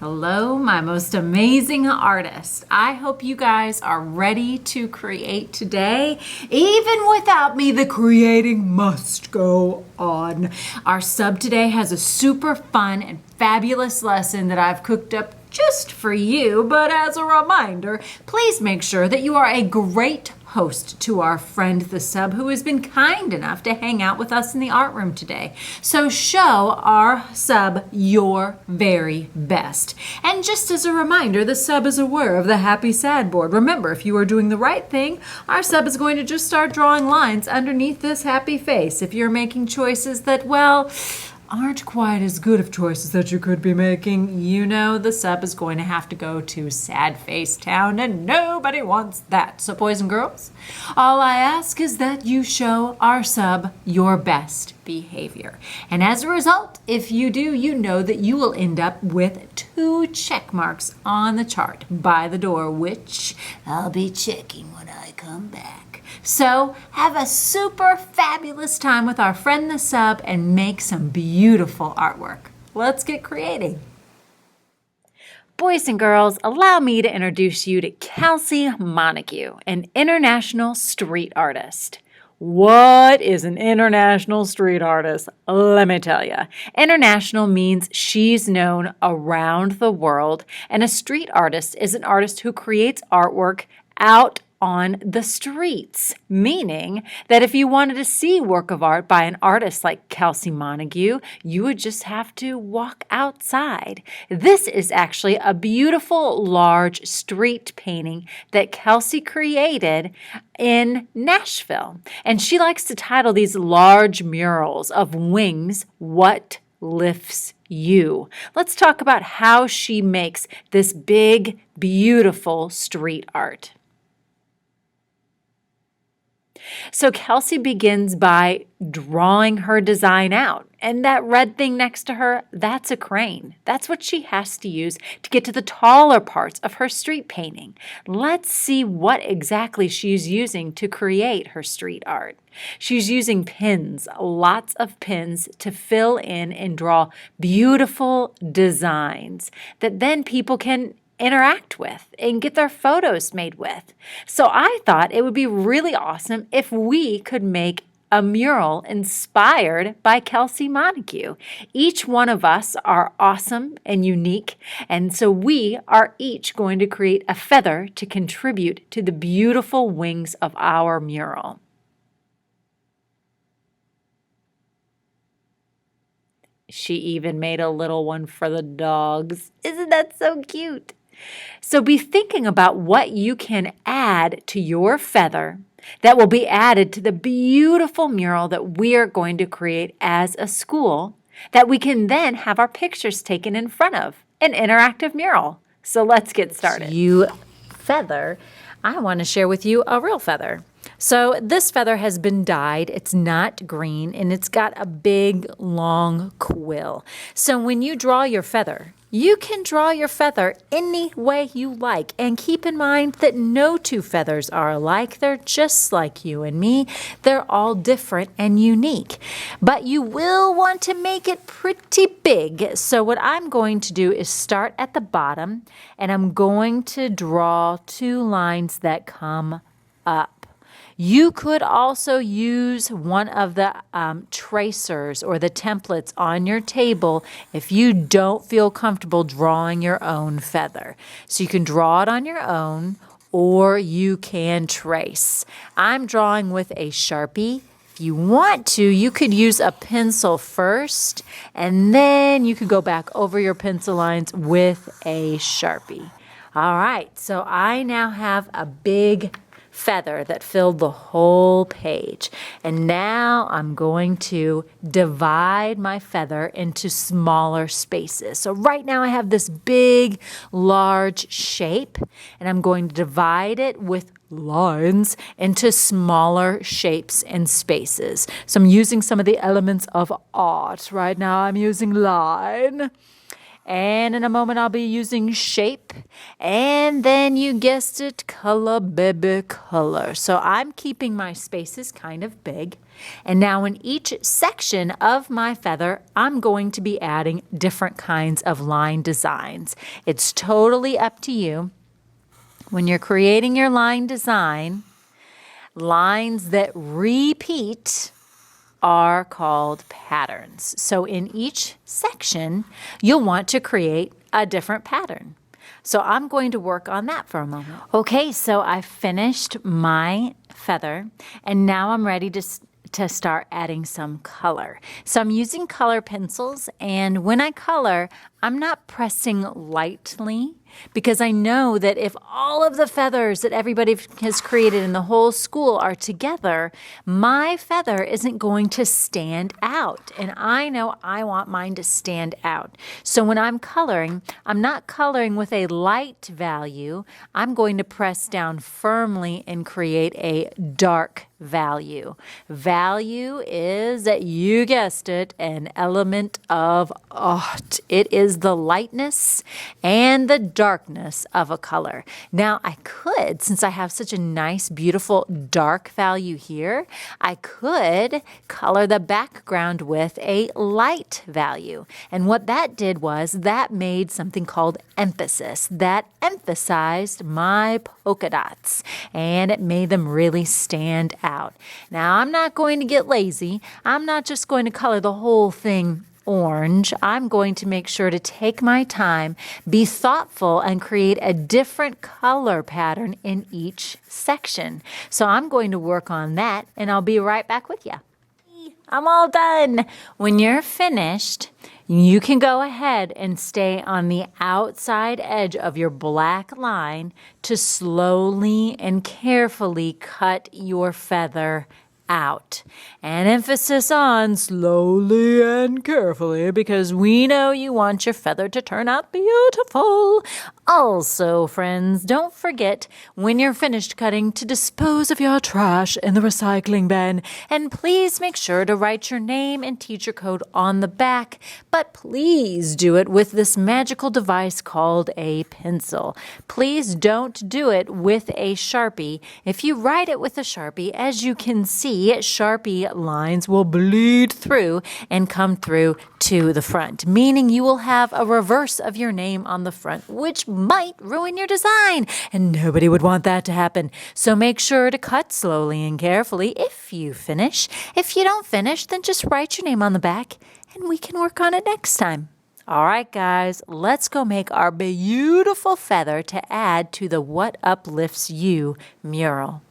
Hello, my most amazing artists. I hope you guys are ready to create today. Even without me, the creating must go on. Our sub today has a super fun and fabulous lesson that I've cooked up just for you, but as a reminder, please make sure that you are a great host to our friend the sub who has been kind enough to hang out with us in the art room today. So show our sub your very best. And just as a reminder, the sub is aware of the happy sad board. Remember, if you are doing the right thing, our sub is going to just start drawing lines underneath this happy face. If you're making choices that, well, aren't quite as good of choices that you could be making, you know the sub is going to have to go to sad face town, and nobody wants that. So boys and girls, all I ask is that you show our sub your best behavior. And as a result, if you do, you know that you will end up with 2 check marks on the chart by the door, which I'll be checking when I come back. So have a super fabulous time with our friend the sub and make some beautiful artwork. Let's get creating. Boys and girls, allow me to introduce you to Kelsey Montague, an international street artist. What is an international street artist? Let me tell you. International means she's known around the world, and a street artist is an artist who creates artwork out on the streets, meaning that if you wanted to see work of art by an artist like Kelsey Montague, you would just have to walk outside. This is actually a beautiful large street painting that Kelsey created in Nashville. And she likes to title these large murals of wings, "What Lifts You?" Let's talk about how she makes this big, beautiful street art. So Kelsey begins by drawing her design out. And that red thing next to her, that's a crane. That's what she has to use to get to the taller parts of her street painting. Let's see what exactly she's using to create her street art. She's using pins, lots of pins, to fill in and draw beautiful designs that then people can interact with and get their photos made with. So I thought it would be really awesome if we could make a mural inspired by Kelsey Montague. Each one of us are awesome and unique, and so we are each going to create a feather to contribute to the beautiful wings of our mural. She even made a little one for the dogs. Isn't that so cute? So be thinking about what you can add to your feather that will be added to the beautiful mural that we are going to create as a school that we can then have our pictures taken in front of, an interactive mural. So let's get started. You feather, I want to share with you a real feather. So this feather has been dyed. It's not green, and it's got a big, long quill. So when you draw your feather, you can draw your feather any way you like. And keep in mind that no 2 feathers are alike. They're just like you and me. They're all different and unique. But you will want to make it pretty big. So what I'm going to do is start at the bottom, and I'm going to draw 2 lines that come up. You could also use one of the tracers or the templates on your table if you don't feel comfortable drawing your own feather. So you can draw it on your own, or you can trace. I'm drawing with a Sharpie. If you want to, you could use a pencil first, and then you could go back over your pencil lines with a Sharpie. All right, so I now have a big feather that filled the whole page. And now I'm going to divide my feather into smaller spaces. So right now I have this big, large shape, and I'm going to divide it with lines into smaller shapes and spaces. So I'm using some of the elements of art. Right now I'm using line. And in a moment, I'll be using shape. And then you guessed it, color, baby, color. So I'm keeping my spaces kind of big. And now in each section of my feather, I'm going to be adding different kinds of line designs. It's totally up to you. When you're creating your line design, lines that repeat are called patterns. So in each section, you'll want to create a different pattern. So I'm going to work on that for a moment. Okay, so I finished my feather, and now I'm ready to start adding some color. So I'm using color pencils, and when I color, I'm not pressing lightly because I know that if all of the feathers that everybody has created in the whole school are together, my feather isn't going to stand out. And I know I want mine to stand out. So when I'm coloring, I'm not coloring with a light value. I'm going to press down firmly and create a dark value. Value is, you guessed it, an element of art. It is the lightness and the darkness of a color. Now I could, since I have such a nice, beautiful dark value here, I could color the background with a light value. And what that did was that made something called emphasis. That emphasized my polka dots, and it made them really stand out. Now I'm not going to get lazy. I'm not just going to color the whole thing orange. I'm going to make sure to take my time, be thoughtful, and create a different color pattern in each section. So I'm going to work on that, and I'll be right back with you. I'm all done. When you're finished, you can go ahead and stay on the outside edge of your black line to slowly and carefully cut your feather out. And emphasis on slowly and carefully, because we know you want your feather to turn out beautiful. Also, friends, don't forget when you're finished cutting to dispose of your trash in the recycling bin. And please make sure to write your name and teacher code on the back. But please do it with this magical device called a pencil. Please don't do it with a Sharpie. If you write it with a Sharpie, as you can see, Sharpie lines will bleed through and come through to the front, meaning you will have a reverse of your name on the front, which might ruin your design, and nobody would want that to happen. So make sure to cut slowly and carefully if you finish. If you don't finish, then just write your name on the back, and we can work on it next time. All right, guys, let's go make our beautiful feather to add to the What Uplifts You mural.